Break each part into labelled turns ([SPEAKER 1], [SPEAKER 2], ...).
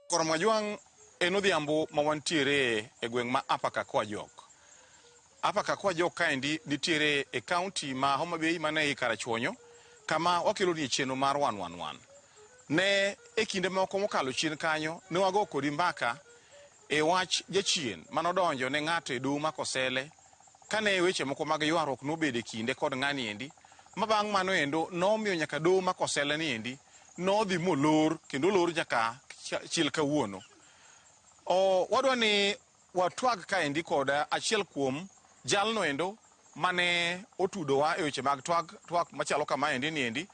[SPEAKER 1] Koromajwang' en odhiambo ma wantiere e gweng' ma Apaka Kwajok. Apaka Kwajok kaendi nitiere e kaunti ma Homa Bay mane ei Karachuonyo, kama wakelo ni chenro mar 111. Ne e kinde moko mokalo chien kanyo ne wago kodi mbaka e wach jachien manodonjo ne ng'ato e doho makosele kane weche moko mag ywaruok nobede kinde kod ng'ani endi, ma bang' mano endo nomiyo nyaka doho makosele ni endi nodhi molor kendo lor nyaka chiel kawuono. Wadwa ni watwag kaendi kod achiel kuom jalno endo mane otudowa e weche mag twak machalo kama endi.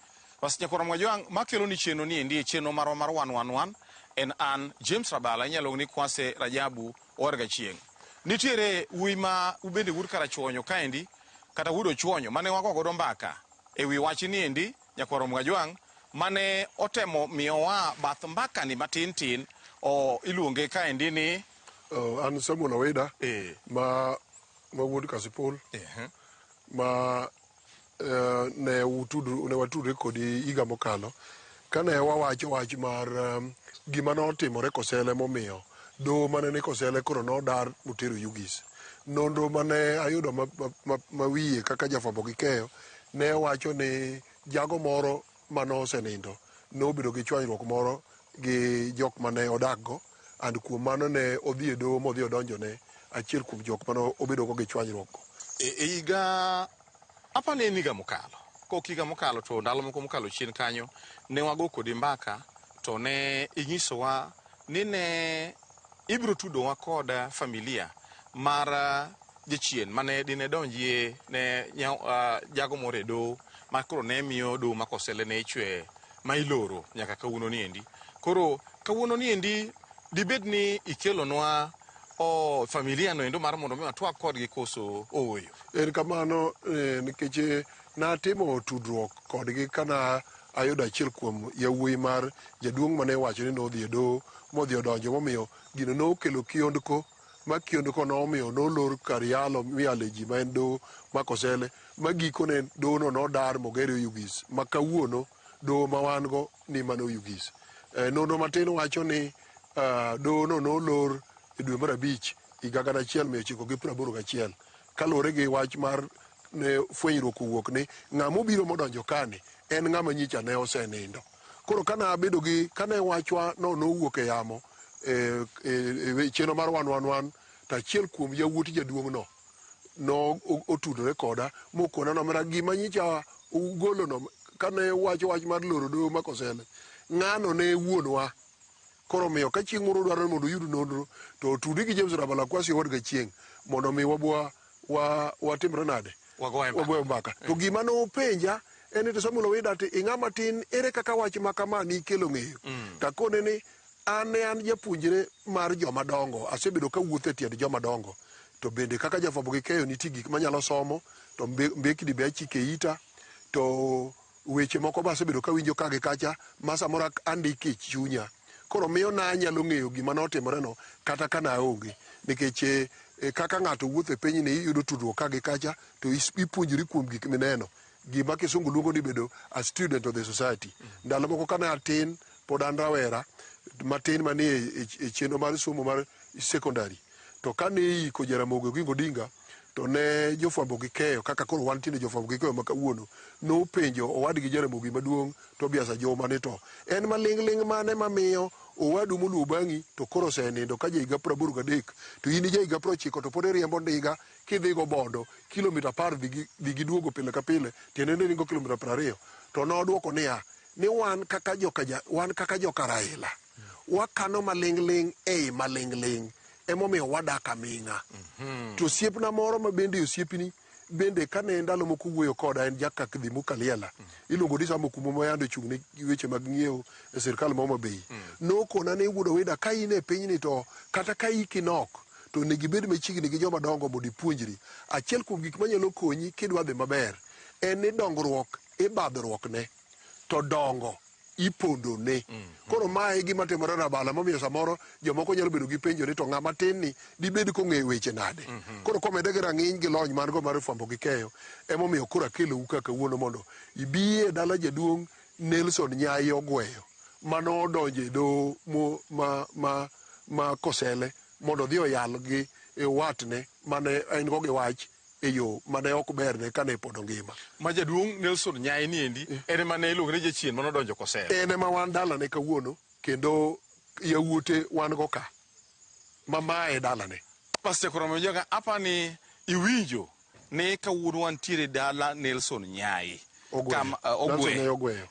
[SPEAKER 1] Koromajwang' makelo ni chenro ni endi, chenro marwa mar 111 en an James Rabala, inyalo ni Kwase Rajabu Orga Chieng'. Nitiere ui ma ubende wud Karachuonyo kaendi kata wud Ochuonyo mane wago godo mbaka e wi wach ni endi, Koromajwang' mane otemo miyowa bath mbaka ni matin iluonge kaendi ni
[SPEAKER 2] an Samuel Aweda ma wuod Kasipul ma ne watudre kodi higa mokalo kane wawacho wach mar gima notimore Kosele momiyo doho mane ni Kosele koro nodar motero Yugis. Nonro mane ayudo ma wiye kaka jafwambo gi keyo ne wacho ni jago moro manosenindo nobedo gi chwanyruok moro gi jok mane odakgo, and kuom mano ne odhi e doho modhi odonjo ne achiel kuom jok mane obedo go gi chwanyruok.
[SPEAKER 1] Higa apani en higa mokalo, kok higa mokalo to ndalo moko mokalo chien kanyo ne wago kodi mbaka to ne inyisowa ni ne ibiro tudowa kod familia mar jachien mane dine donjie ne jago moro e doho ma koro ne miyo doho ma Kosele ne ichwe ma iloro nyaka kawuono ni endi. Koro kawuono ni endi dibed ni ikelonwa familia no endo mar mondo mi watwag kodgi koso ooyo?
[SPEAKER 2] En kamano nikech natimo tudruok kodgi kana ayudo achiel kuom yawuoyi mar jaduong' mane wacho ni nodhi e doho modhi odonjo momiyo gino nokelo kiondko ma kiondko nomiyo nolor kar yalo miyale ji ma en doho ma Kosele ma gikone doho no nodar mogero Yugis ma kawuono doho ma wan go ni mano Yugis. Nonro matin wacho ni doho no nolor e dwe mar abich higa 1981 kaluwore gi wach mar ne fwenyruok owuok ni ng'ama obiro modonjo kane en ng'ama nyicha ne osenindo. Koro kane wachwa no nowuok e yamo e chenro mar 111 to achiel kuom yawuot jaduong' no otudore koda mokona nomera gima nyicha ugolono kane wacho wach mar loro doho ma Kosele ng'ano ne wuonwa. Koro miyo ka chieng' moro dwaro mondo oyud nonro to otudi gi James Rabala Kwase Orga Chieng' mondo mi watimre nade wagoye mbaka. To gima nopenja en ni Samuel Aweda ti ing'ama tin, ere kaka wach ma kama nikelo ng'eyo? Takone ni an japuonjre mar joma dongo, asebedo ka wuotho e tiend joma dongo, to bende kaka jafwambo gi keyo nitie gik manyalo somo, to mbekni be achike ita, to weche moko ba asebedo ka winjo ka gi kacha ma samoro andike e chunya. Koro miyo nanyalo ng'eyo gima notimore no kata kana aonge, nikech kaka ng'ato wuotho e piny ni iyudo tudruok ka gi kacha to ipuonjori kuom gik mineno, gima kisungu luongo ni bedo a student of the society. Ndalo moko kana atin pod an rawera matin manie e chenro mar somo mar secondary, to kane iko Jaramogi Oginga Odinga to ne jofwambo gi keyo kaka koro wan tinde jofwambo gi keyo ma kawuono nopenjo owadgi Jaramogi maduong' Tobias Ajoma ni to en maling'ling' mane mamiyo owadu moluwo bang'i to koro osenindo ka jahiga 83 to in ja higa 90 to pod iriembo ndiga kidhigo Bondo kilomita 10 dhi gi duogo pile ka pile, tiende ni ringo kilomita 20. To nodwoko niya ni wan kaka joka Raila wakano maling'ling' ei maling'ling' emomiyo wadak aming'a. To osiepna moro ma bende osiepni bende kane ndalo moko wuoyo koda en Jakak Dhimu Kaliela, iluongo ni Samo Kumo ma yando chung' ne weche mag ng'iewo e sirkal ma Homa Bay, nokona ni wuod Aweda ka in e pinyni to kata ka iki nok to onego ibed machiegni gi joma dongo mondo ipuonjri. Achiel kuom gik manyalo konyi kidwa dhi maber en ni dongruok ibadhruok ne to dongo ipondone. Koro mae gima timore Rabala momiyo samoro jomoko nyalo bedo gi penjo ni to ng'ama tin ni dibed kong'eyo weche nade. Koro komede gi rang'iny gi lony mar go mar fwambo gi keyo emomiyo koro akelou ka kawuono mondo ibiye dala jaduong' Nelson Nyayo Ogweyo manodonjo e doho ma Kosele mondo dhi oyal gi watne mane en go gi wach e yo mane ok berne kane pod ngima.
[SPEAKER 1] Ma jaduong' Nelson Nyai ni endi en mane iluongo ni jachien manodonjo Kosele.
[SPEAKER 2] En ema wan dalane kawuono kendo yawuote wan go ka mamae dalane.
[SPEAKER 1] Pastor Koromo Joga, apani iwinjo ni kawuono wantiere dala Nelson Nyai.
[SPEAKER 2] Ogweyo.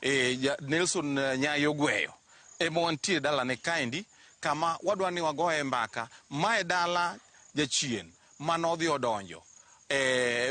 [SPEAKER 1] Nelson Nyai Ogweyo. Ema wantiere dalane kaendi kama wadwa ni wagoye mbaka mae dala jachien manodhi odonjo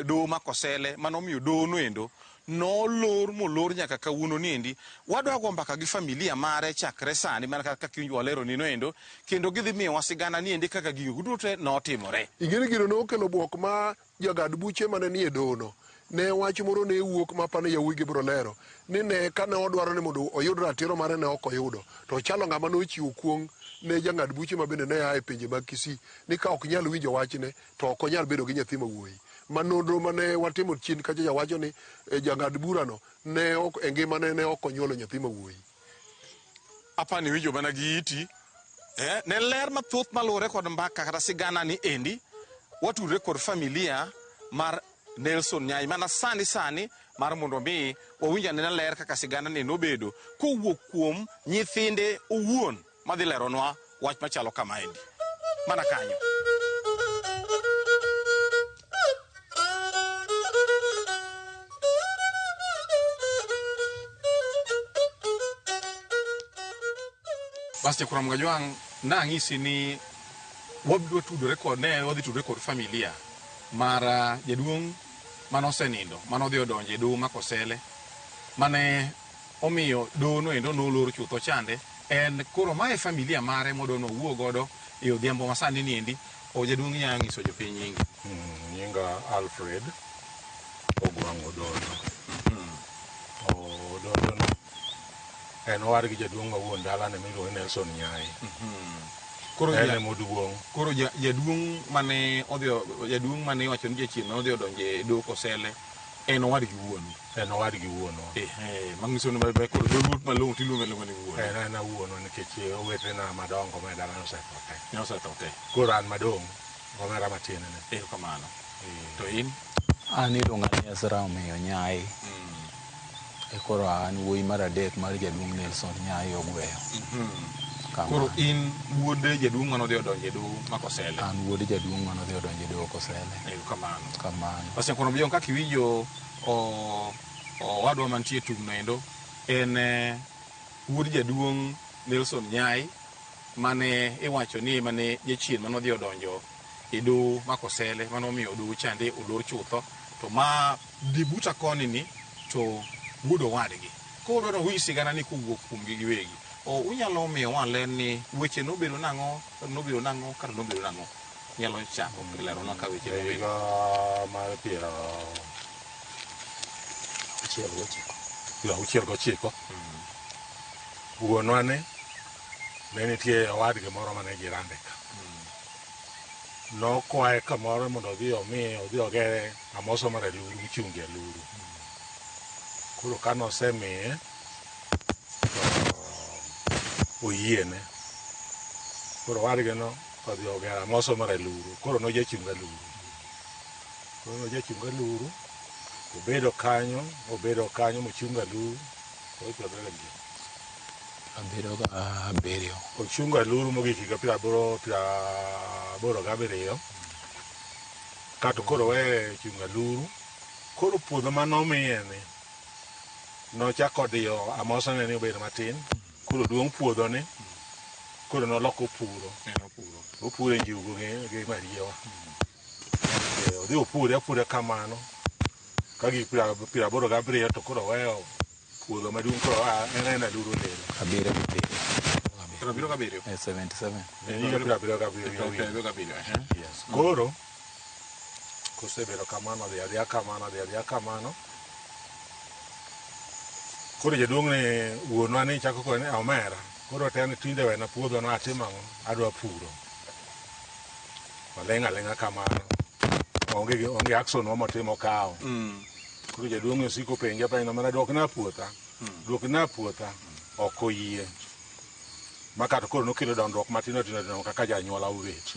[SPEAKER 1] doho ma Kosele manomiyo doho noendo molor nyaka kawuono niendi. Wadwa go mbaka gi familia mare chakre sani mana kaka kiwinjo walero ni noendo kendo gidhi miyo wasigana niendi kaka gigo duto notimore.
[SPEAKER 2] Ingine gino nokelo buok ma jagad buche mane nie doho no ne wach moro ne wuok ma pane yawuogi biro lero ni ne kane odwaro ni mondo oyud ratiro mare ne ok oyudo to chalo ng'ama nochiwo kuong ne jang'ad buche ma bende ne a e pinje mag Kisii ni ka ok nyal winjo wachne to ok onyal bedo gi nyathi mawuoyi. Manonro mane watimo chien kacha jawacho ni jang'ad burano ne ok e ngimane ne ok onyuolo nyathi mawuoyi.
[SPEAKER 1] Apani winjo mana gi iti ne ler mathoth malure kod mbaka kata sigana ni endi watudre kod familia mar Nelson Nyai mana sani mar mondo mi wawinja ne ler kaka sigana ni nobedo kowuok kuom nyithinde owuon madhi leronwa wach machalo kama endi mana kanyo. Pastor Koromo Joga, nang'isi ni wabiro tudore kod wadhi tudore kod familia mar jaduong' manosenindo manodhi odonjo e doho ma Kosele mane omiyo doho noendo nolor chutho chande. En koro mae familia mare modwa nowuo godo e odhiambo masani niendi. Jaduong' nyalo ng'iso jopiny nyingi.
[SPEAKER 3] Nyinga Alfred Ogwang' Ododo. Ododo no en owar gi jaduong' mawuon dalane miluongo ni Nelson Nyai.
[SPEAKER 1] Koro
[SPEAKER 3] en moduong'.
[SPEAKER 1] Koro jaduong' mane iwacho ni jachien manodhi odonjo e doho Kosele en owar gi wuon.
[SPEAKER 3] En owar gi wuonwa.
[SPEAKER 1] Mang'iso ni mabe koro dholut malong'o tiluongo ni wuon.
[SPEAKER 3] En wuonwa nikech owetena madongo ma dalane osetho te.
[SPEAKER 1] te.
[SPEAKER 3] Koro an madong' omera matin ne.
[SPEAKER 1] Kamano. To in?
[SPEAKER 4] An iluonga ni Ezra Omiyo Nyai. Koro an wuoyi mar adek mar jaduong' Nelson Nyai Ogweyo.
[SPEAKER 1] Koro in wuod jaduong' manodhi odonjo e doho ma Kosele.
[SPEAKER 4] An wuod jaduong' manodhi odonjo e doho Kosele.
[SPEAKER 1] Kamano. Pastor Koromo Joga, kaka iwinjo wadwa mantie tung'no endo en wuod jaduong' Nelson Nyai mane iwacho ni mane jachien manodhi odonjo e doho ma Kosele manomiyo doho chande olor chutho to ma dibuta koni ni to wuod owadgi. Koro no wi sigana ni kowuok kuomgi giwegi. Unyalo miyo walen ni weche nobedo nang'o kata nobedo nang'o. Nyalo chako leronwa ka weche nobedo.
[SPEAKER 3] Higa mar 69. Wuonwa ne nitie owadgi moro mane jirande ka. Nokwaye kamoro mondo odhi ogere amoso mar aluru michungi aluru. Koro kano osemiye oyiene. Koro owadgi no odhi ogero amoso mar aluru. Koro nojachung aluru. Obedo kanyo mochung aluru.
[SPEAKER 4] Abedo ga abiriyo.
[SPEAKER 3] Ochung aluru mogik higa 87. Kato koro we chung aluru. Koro puodho manomiye ni nochako diyo amosone ni obedo matin. Koro duong' puodho ni koro noloko puro. Opuro njugu gi mariewa. Odhi opure kamano. Kagi 87 to koro weyo puodho maduong' koro en aluru lelo.
[SPEAKER 4] Abiriyo.
[SPEAKER 1] 77.
[SPEAKER 3] 77. Yes. Koro kosebedo kamano adhiya kamano. Koro jaduong' ni wuonwa ni chako kone omera. Koro tene tinde wena puodho no atimo ang'o? Adwa puro. Aleng'a kamano. Onge action motimo kawo. Koro jaduong' osiko penja mana dwokna puotha. Ok oyie. makato koro nokelo dondruok matino tino kaka janyuola ubet.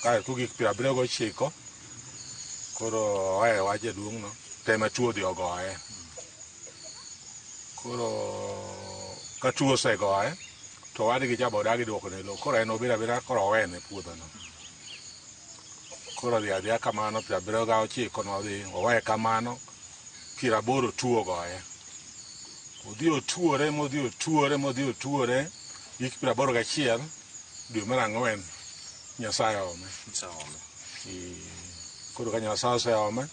[SPEAKER 3] Kae kugik 79 koro oe wach jaduong' no tema tuo dhi ogoye. Koro ka tuo osegoye to wadgi jabodagi duoko ne lo koro en obira bira koro owene puodho no. Koro dhi adhiya kamano 79 nodhi owe kamano 80 tuo ogoye. Odhi otuore hik 81 dwe mar 4 Nyasaye ome. Koro ka Nyasaye oseome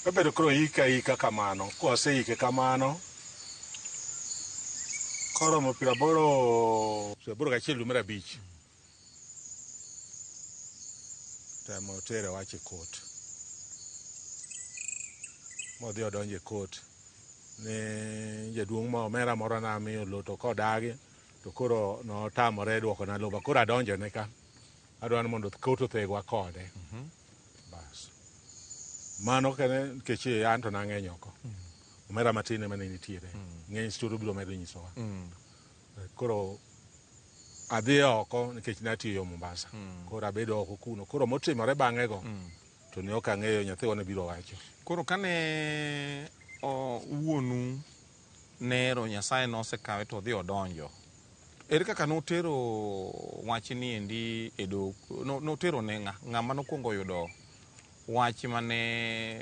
[SPEAKER 3] kabedo koro ika kamano koseike kamano koro mo 81 dwe mar 5 temo tere wach e kot modhi odonje kot ne jaduong' ma omera moro namiyo lo to kodagi to koro notamore duoko na loba koro adonjo ne ka adwani mondo kot othegwa kode. Bas mano kene nikech an to nang'eny oko omera matin ema ne nitiere ng'eny story biro medo nyisowa. Koro adhi oko nikech natiyo Mombasa. Koro abedo oko kuno koro motimore bang'e go to ne ok ang'eyo nyathiwa ne biro wacho.
[SPEAKER 1] Koro kane wuonu nero Nyasaye nosekawe to odhi odonjo, ere kaka notero wachni endi e doho? Notero ne ng'ama nokwongo yudo wach mane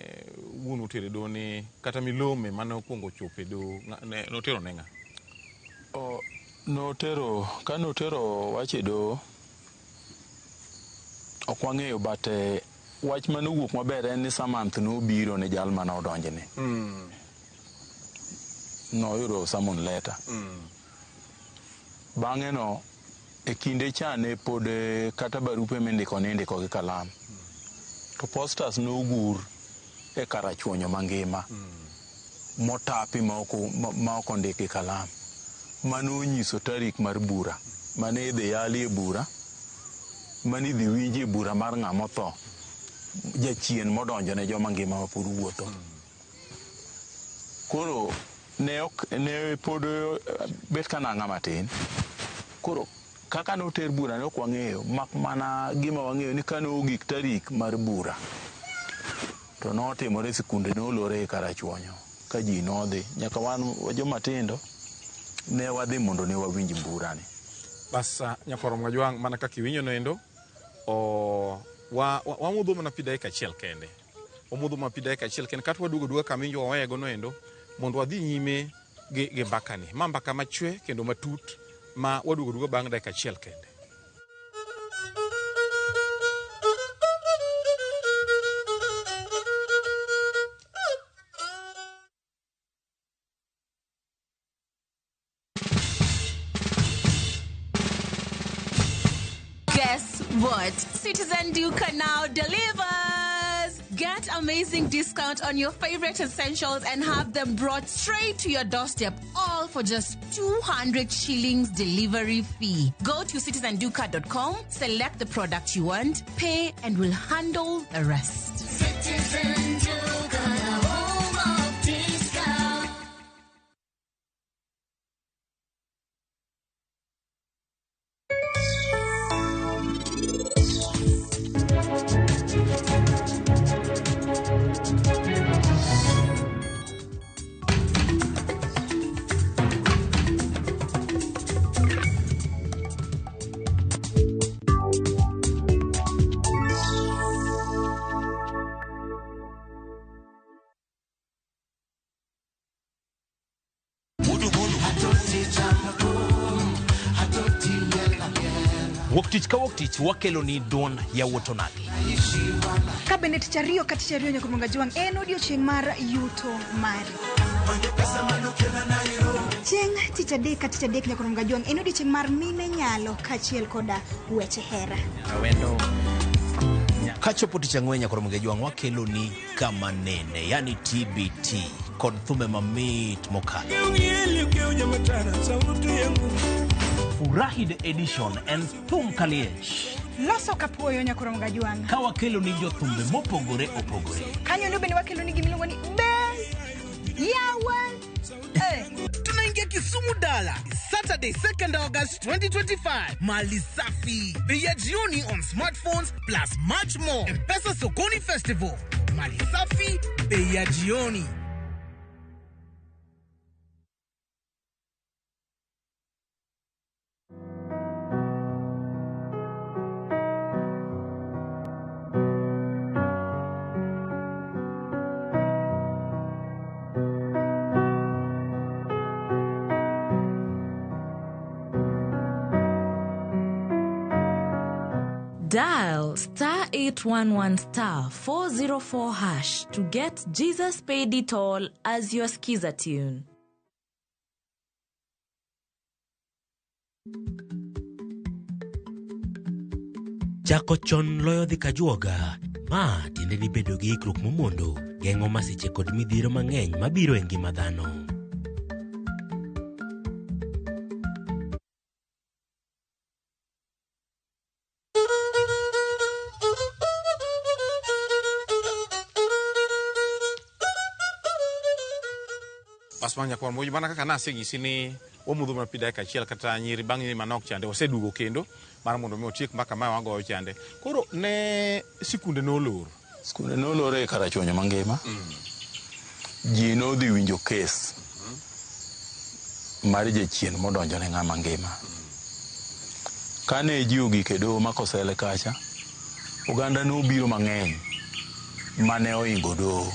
[SPEAKER 1] wuonu otero e doho ne kata milome mane okwongo chopo e doho notero ne ng'a?
[SPEAKER 4] Notero wach e doho ok wang'eyo but wach mane owuok maber en ni Samanth nobiro ne jal mane odonjene. Noyudo summon letter. Bang'e no e kinde cha ne pod kata barupe mindiko gi kalam. To posters nogur e karachuonyo mangima motapi ma ok ondiki kalam. Mano nyiso tarik mar bura mane idhi yali e bura mane idhi winji e bura mar ng'ama otho jachien modonjo ne joma ngima mapod wuotho. Koro ne pod bet ka nang'a matin. Koro kaka noter bura ne ok wang'eyo mak mana gima wang'eyo ni kane ogik tarik mar bura to notimore sikunde nolore e karachuonyo ka ji nodhi nyaka wan jomatindo ne wadhi mondo ne wawinj burani.
[SPEAKER 1] Bas nyakorom Gajwang' mana kaka iwinjo noendo wamudho mana pi dakika achiel kende. Wamudho mana pi dakika achiel kende kata waduogo kama winjo wawego noendo mondo wadhi nyime gi mbakani. Ma mbaka machwe kendo matut ma waduogo bang' dakika achiel kende.
[SPEAKER 5] Guess what? Citizen Duca now delivers. Get amazing discount on your favorite essentials and have them brought straight to your doorstep, all for just 200 shillings delivery fee. Go to citizenduca.com, select the product you want, pay, and we'll handle the rest.
[SPEAKER 6] Citizen Duca, home of discount.
[SPEAKER 7] Woktich ka woktich wakelo ni don ya wotonagi.
[SPEAKER 8] Kabinet chario kati chario Nyakorom Gajwang' en odiochieng' mar yuto mari. Chieng' tich adek kati adek Nyakorom Gajwang' en odiochieng' mar mine nyalo kachiel koda weche hera.
[SPEAKER 7] Kachopo tich ang'wen Nyakorom Gajwang' wakelo ni kama nene yani TBT kod thume mamit mokalo. Furahi the edition and thum kaliech.
[SPEAKER 8] Loso kapuoyo Nyakorom Gajwang'.
[SPEAKER 7] Ka wakelo ni jothumbe mopogore opogore.
[SPEAKER 8] Kanyo no bende wakelo ni gimiluongo ni Best Yawan.
[SPEAKER 7] Tunaingia
[SPEAKER 9] Kisumu Dala, Saturday 2nd August 2025. Mali Safi, Bei ya Jioni on smartphones plus much more. M-Pesa Sokoni Festival. Mali Safi, Bei ya Jioni.
[SPEAKER 10] Dial *811*404# to get Jesus Paid It All as your skiza tune.
[SPEAKER 11] Chako chon loyo dhi kajuoga. Ma tiende ni bedo gi ikruok momondo, geng'o masiche kod midhiero mang'eny mabiro e ngima dhano.
[SPEAKER 1] Basmanya kwa moja bana kaka nase gisini omudho ma pida ka chiel kata nyiri bang' ni manok chande osedugo kendo mar mondo mi otiek mbaka ma wago chande. Koro ne sikunde no lor.
[SPEAKER 4] Sikunde no lor e Karachuonyo mangima. Ji no dhi winjo kes mar jachien modonjo ne ng'ama ngima. Kane ji ogik e doho ma Kosele kacha, oganda no biro mang'eny mane oingo doho.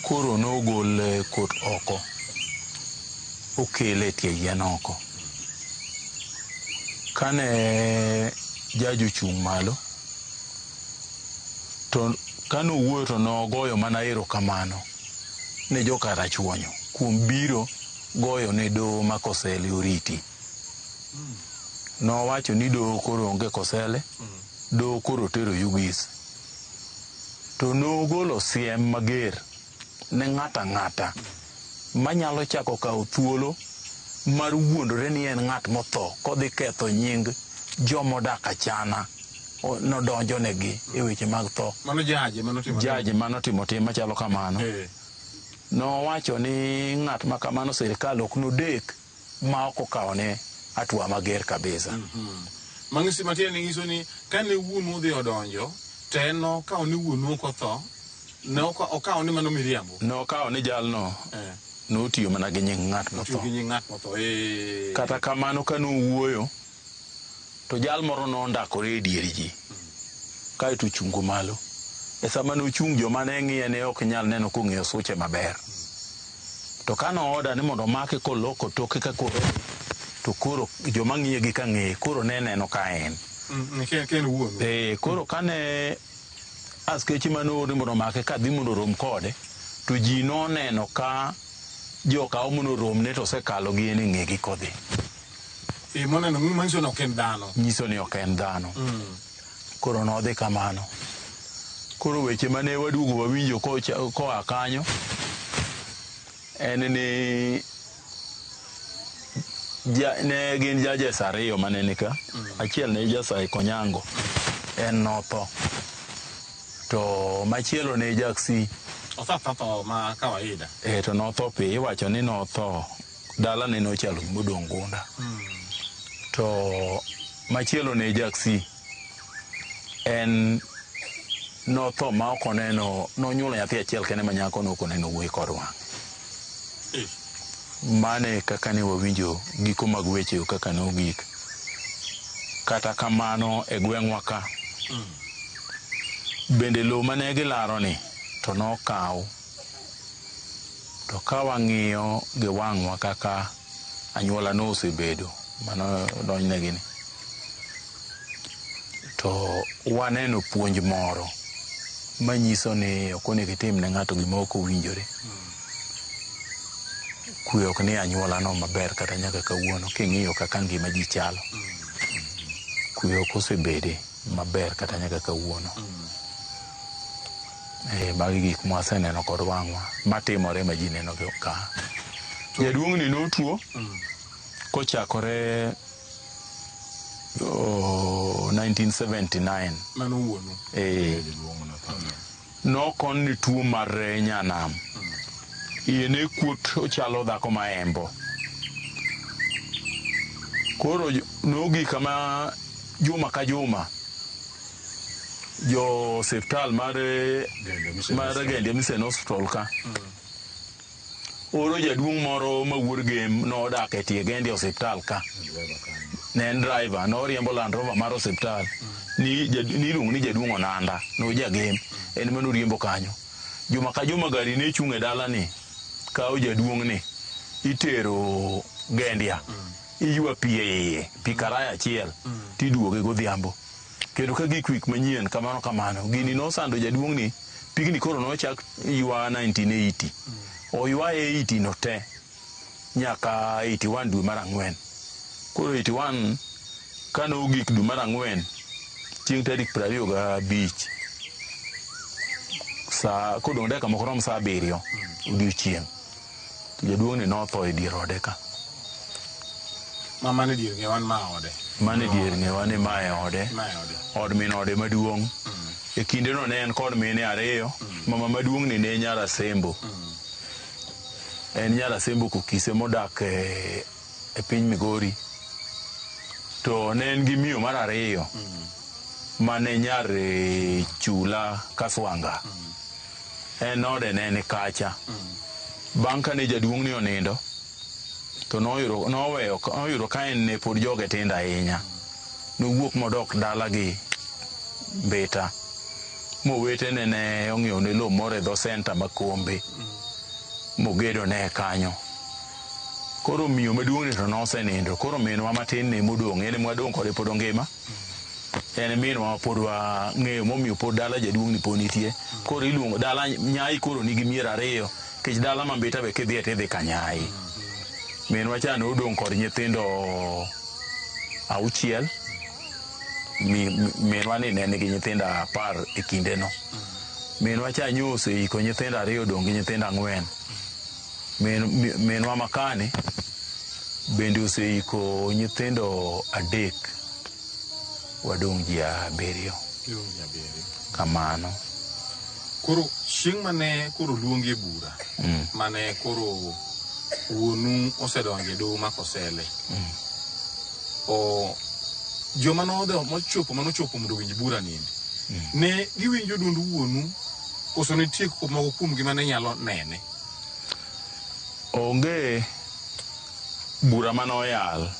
[SPEAKER 4] Koro nogol kot oko, okele tie yien oko. Kane jaji ochung' malo, to kano wuoyo to nogoyo mana erokamano ne jo Karachuonyo kuom biro goyo ne doho ma Kosele oriti. Nowacho ni doho koro onge Kosele, doho koro tero Yugis. To nogolo siem mager ne ng'ata manyalo chako kawo thuolo mar wuondore ni en ng'at motho kodhi ketho nying jomodak achana nodonjo negi e weche mag tho.
[SPEAKER 1] Mano jaji
[SPEAKER 4] manotimo tim machalo kamano. Nowacho ni ng'at ma kamano sirikal ok nodek ma ok okawone hatua mager kabisa.
[SPEAKER 1] Mang'isi matiende nyiso ni kane wuonu odhi odonjo to en nokawo ni wuonu ok otho. No okawo ni mano miriambo.
[SPEAKER 4] No okawo ni jalno notiyo mana gi nying ng'at motho. Kata kamano ka nowuoyo to jal moro nondakore e dier ji kaeto ochungo malo. E sama nochung' joma ne ng'iye ne ok nyal neno kong'iyo suche maber. To kano oda ni mondo make koloko toke ka koro to koro joma ng'iye gi ka ng'eye koro ne neno ka en. Koro kane askeche manori mondo make ka dhi mondo rom kode to ji noneno ka joka omono rom ne to sekalo gi ni ng'egi kodhi.
[SPEAKER 1] Moneno nyiso ni ok en dhano.
[SPEAKER 4] Nyiso ni ok en dhano. Koro nodhi kamano. Koro weche mane waduogo wawinjo koa kanyo en ni ne gin judges ariyo mane nika. Achiel ne Jasai Konyango, en notho. To machielo ne Jaksi.
[SPEAKER 1] Otho ma kawaida.
[SPEAKER 4] To notho pi, iwacho ni notho. Dala ne nochalo modong' gunda. To machielo ne Jaksi. En notho ma ok oneno, nonyuolo nyathi achiel kene ma nyako no ok oneno wuoyi kod wang'. Mane kaka ne wawinjo giko mag weche kaka nogik. Kata kamano e gweng'wa ka. Bende lo mane gilaro ni to nokaw. To ka wang'iyo gi wang'wa kaka anyuola no osebedo mano donjnegi ni, to waneno puonj moro manyiso ni ok onego itim ne ng'ato gima ok owinjore. Kwe ok ni anyuola no maber kata nyaka kawuono king'iyo kaka ngima ji chalo. Kwe ok osebede maber kata nyaka kawuono. Magi gik mwaseneno kod wang'wa matimore ma ji neno ka. Jaduong' ni notuo kochakore 1979.
[SPEAKER 1] Mano wuonu.
[SPEAKER 4] Nokon ni tuo mar nyanam. iye ne kuot ochalo dhako maembo. Koro nogi kama juma ka juma jo osiptal mar Gende Mission Hospital ka oro jaduong' moro ma wuor gem nodak e tie Gende osiptal ka, ne en driver, noriembo Land Rover mar osiptal, niluongo ni jaduong' Onanda, nojagem, en manoriembo kanyo. Juma ka juma gari ne chung' e dalani kawo jaduong' ni itero Gendia, iywa pi e iye, pi karaya achiel, tiduoge godhiambo. Kendo ka gikwik manyien kamano, gini nosando jaduong' ni, pigni koro nochak ywa 1980. Oywa e 80 no te, nyaka 81 dwe mar ang'wen. Koro 81, kane ogik dwe mar ang'wen, chieng' tarik 25, kodong' dakika moko rom sa 7 odiochieng'. To jaduong' ni notho e dier ode ka.
[SPEAKER 1] Mane dier ng'ewan ma ode?
[SPEAKER 4] Mane dier ng'ewan ma e ode. Od min ode maduong'. E kinde no ne en kod mine 2, mama maduong' ni ne Nyarasembo. En Nyarasembo Kukise modak e piny Migori. To ne en gi miyo mar 2 mane nyar Chula Kaswanga. En ode ne ni kacha. Bang' kane jaduong' ni onindo, to noyudo ka en ne pod joge tindo ahinya. Nowuok modok dala gi Mbita. Mowetene ne ong'iewo ne lo moro e dho senta ma Kombe. Mogedo ne kanyo. Koro miyo maduong' ni to nosenindo. Koro minwa matin ne modong', en mwadong' kode pod ngima. En minwa pod wang'eyo momiyo pod dala jaduong' ni pod nitie. Koro iluongo dala Nyai, koro nigi mier 2, kech dala ma Mbita be kidhi tidhi ka Nyai. Minwa cha nodong' kod nyithindo 6. Minwa ni ne nigi nyithindo 10 e kinde no. Minwa cha nyose iko nyithindo 2, dong' gi nyithindo 4. Minwa makani bende oseiko nyithindo 3, wadong' ji 7. Kamano.
[SPEAKER 1] Koro chieng' mane koro luongi e bura, mane koro wuonu osedonjo e doho ma Kosele, joma manochopo mondo winj bura nini, ne giwinjo duond wuonu koso nitie moko kuom gi mane nyalo nene?
[SPEAKER 4] Onge bura manoyal,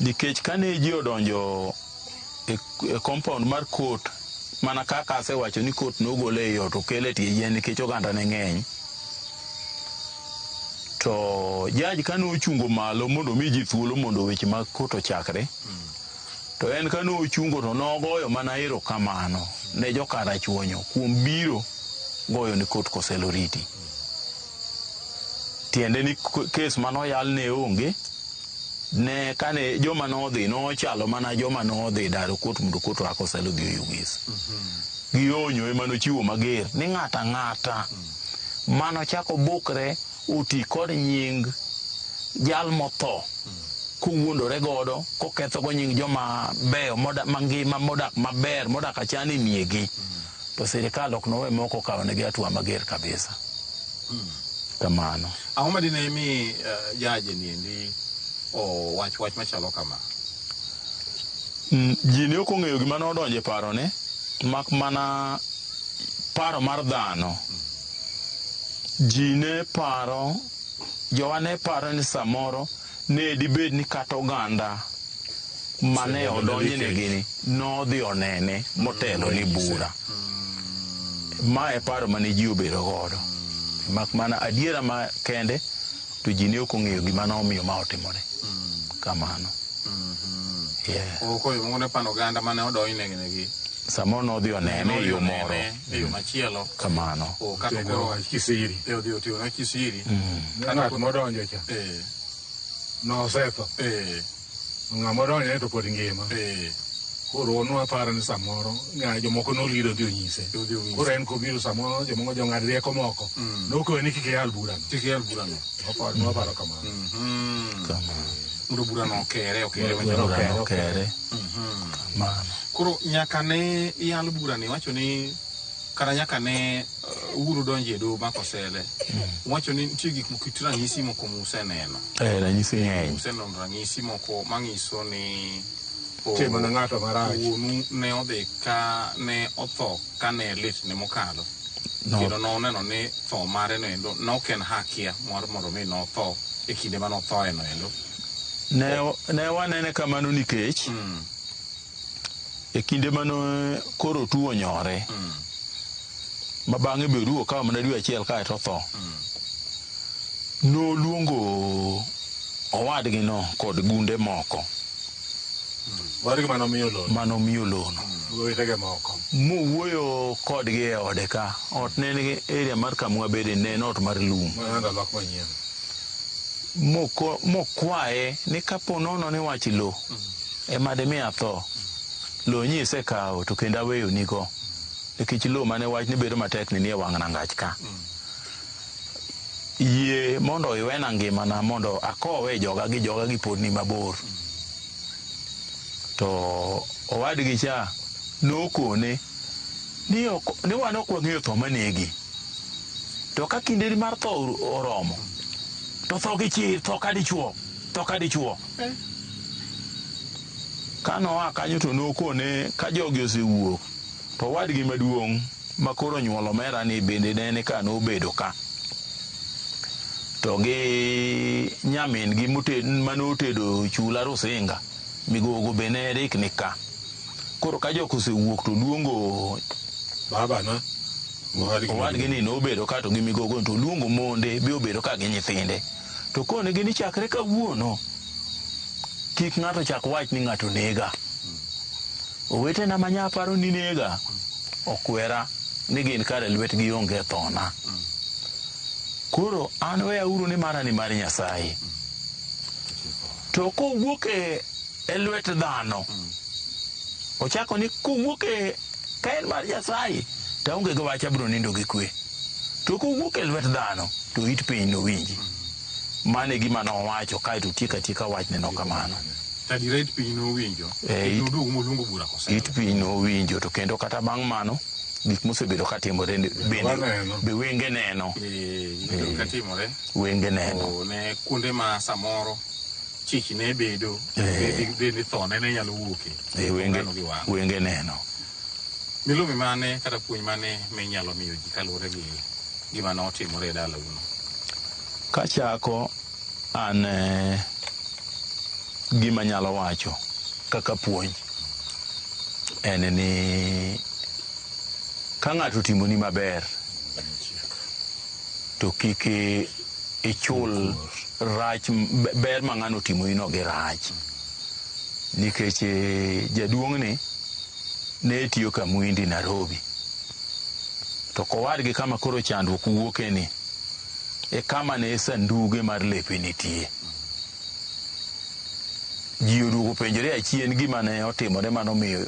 [SPEAKER 4] nikech kane ji odonjo e compound mar court, mana kaka asewacho ni court nogole e ot okele tie yien nikech oganda ne ng'eny. To judge kane ochungo malo mondo mi ji thuolo mondo weche mag court ochakre, to en kane ochungo to nogoyo mana erokamano ne jokarachuonyo kuom biro goyo ni court Kosele oriti. Tiende ni kes manoyal ne onge, ne kane joma nodhi nochalo mana joma nodhi daro court mondo court wa Kosele odhi oyugis. Gionyo ema nochiwo mager ni ng'ata ng'ata manochako bukre oti kod nying jal motho kuwuondore godo, koketho go nying joma beyo mangima modak maber, modak achani miegi, to sirikal ok nowe moko kawonegi atua mager kabisa. Kamano.
[SPEAKER 1] Ang'o madine mi jaje niendi wach machalo kama?
[SPEAKER 4] Ji ne ok ong'eyo gima nodonjo e parone, mak mana paro mar dhano. Ji ne paro, jowa ne paro ni samoro ne dibed ni kata oganda mane odonjne gini nodhi onene motelo ni bura. Ma e paro mane ji obedo godo. Mak mana adiera ma kende, to ji ne ok ong'eyo gima nomiyo ma otimore. Kamano.
[SPEAKER 1] Koyo mongone pano oganda mane odonjne gi
[SPEAKER 4] samoro nodhi onene e yo moro.
[SPEAKER 1] E yo machielo.
[SPEAKER 4] Kamano.
[SPEAKER 1] Kata koro
[SPEAKER 3] Kisiri.
[SPEAKER 1] Odhi otiyo na Kisiri.
[SPEAKER 3] Ng'at modonjo cha. Nosetho. Ng'ama odonjo to pod ngima. Koro onwa paro ni samoro jomoko noliro dhi onyise. Koro en kobiro samoro jomoko jong'ad rieko moko. Nokowe ni kik iyal burano. Kik iyal burano. Noparo kamano.
[SPEAKER 4] Kamano.
[SPEAKER 1] Mondo burano okere.
[SPEAKER 4] Kamano.
[SPEAKER 1] Koro nyaka ne iyal burani, wacho ni kara nyaka ne uru donje do makosele wacho ni nitie gik moko kit ranyisi moko museneno
[SPEAKER 4] ranyisi ng'eny
[SPEAKER 1] museneno ranyisi moko manyiso ni
[SPEAKER 3] timo na ng'ato marach
[SPEAKER 1] ne odhi ka ne otho ka ne lit ne mokalo kendo noneno ni tho mare no endo noken hakia mondo mi notho e kinde manothoe no endo
[SPEAKER 4] ne wanene kamano nikech e kinde mano koro tuo nyore ma bang'e be ruo kawa mana dwe achiel kae to tho noluongo owadgi no kod gunde moko
[SPEAKER 3] wadgi
[SPEAKER 4] manomiyo lono
[SPEAKER 3] wetege moko
[SPEAKER 4] mowuoyo kodgi e ode ka ot ne nigi area mar kamwa bede ne en ot mar lum mokwaye ni kapo nono ni wach lo ema demi atho lo nyise kawo to kendo aweyo nigo nikech lo mane wach ni bedo matek ni e wang' nangach ka yie mondo iwena ngimana mondo akowe joga gi pod ni mabor to owadgi cha nokone ni wan ok wang'eyo tho manegi to ka kinde mar tho oromo to tho gi chir tho ka dichuo ka noa kanyo to nokone ka jogi osewuok to wadgi maduong' ma koro nyuolo mera ni bende nene ka nobedo ka to gi nyamin gi manotedo chula rusinga migogo be ne rikni ka koro ka jok osewuok to luongo
[SPEAKER 3] baba na
[SPEAKER 4] owadgi ni nobedo ka to gi migogo to luongo monde be obedo ka gi nyithinde to kone gi ni chakre kawuono kik ng'ato chak wach ni ng'ato nega owetena manya paro ni nega okwera ni gin kare lwetgi onge thona koro an weya uru ni mara ni mar Nyasaye to kowuok e lwet dhano ochako ni kowuok ka en mar Nyasaye to onge gi wach abiro nindo gi kwe to kowuok e lwet dhano to it piny nowinji mane gima nowacho kae to tieka wach neno kamano
[SPEAKER 1] it piny nowinjo
[SPEAKER 4] it piny nowinjo to kendo kata bang' mano gik mosebedo katimore be wenge neno wenge neno
[SPEAKER 1] ne kuonde ma samoro chich ne bedo bende thone ne nyalo wuoke
[SPEAKER 4] wenge neno
[SPEAKER 1] milumi mane kata puonj mane minyalo miyo ji kaluwore gi gima notimore e dala uno
[SPEAKER 4] kachako an gima nyalo wacho kaka puonj en ni ka ng'ato timoni maber to kik ichul rach ber ma ng'ano timoni no gi rach nikech jaduong'ni ne tiyo Kamwindi Nairobi to kowadgi kama koro chandruok wuoke ni e kama ne sanduge mar lepe nitie ji oduogo penjore achien gima ne otimore manomiyo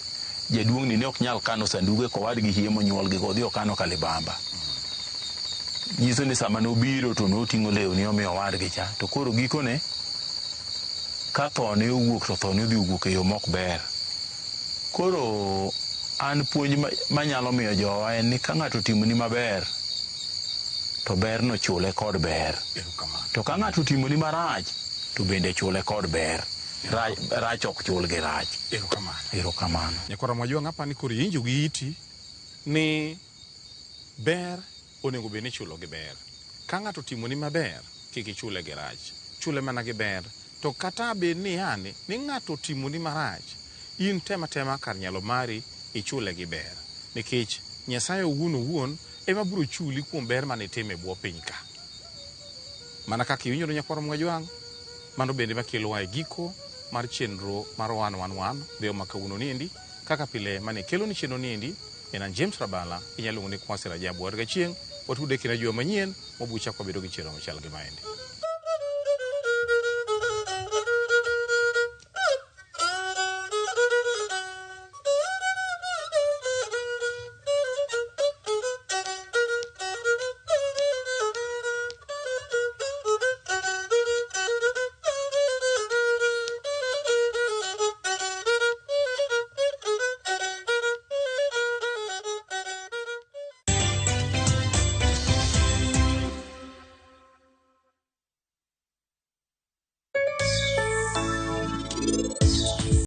[SPEAKER 4] jaduong'ni ne ok nyal kano sanduge kowadgi hiemo nyuolgi godhi okano kalibamba nyiso ni sama nobiro to noting'o lewni omiyo owadgi cha to koro gikone ka tho ne owuok to tho ne odhi owuok e yo mok ber koro an puonj manyalo miyo jowa en ni ka ng'ato timoni maber to ber no chule kod ber to ka ng'ato timoni marach to bende chule kod ber rach ok chul gi rach erokamano
[SPEAKER 1] nyakora mwajua ng'apa ni koro injo gi iti ni ber onego bed ni chulo gi ber ka ng'ato timoni maber kik ichule gi rach chule mana gi ber to kata bed ni yani ni ng'ato timoni marach in tema kar nyalo mari ichule gi ber nikech Nyasaye owuon ema biro chuli kuom ber mane itimo e bwo piny ka mana kaka iwinjo nyakwaro mwajwang' mano bende makelowa e giko mar chenro mar 111 dhio makawuono niendi kaka pile mane kelo ni chenro niendi en James Rabala inyalo luongo ni Kwasi Rajabu warga chieng' watude kina jua manyien mobucha kwa bedo gi chenro machal gi maendi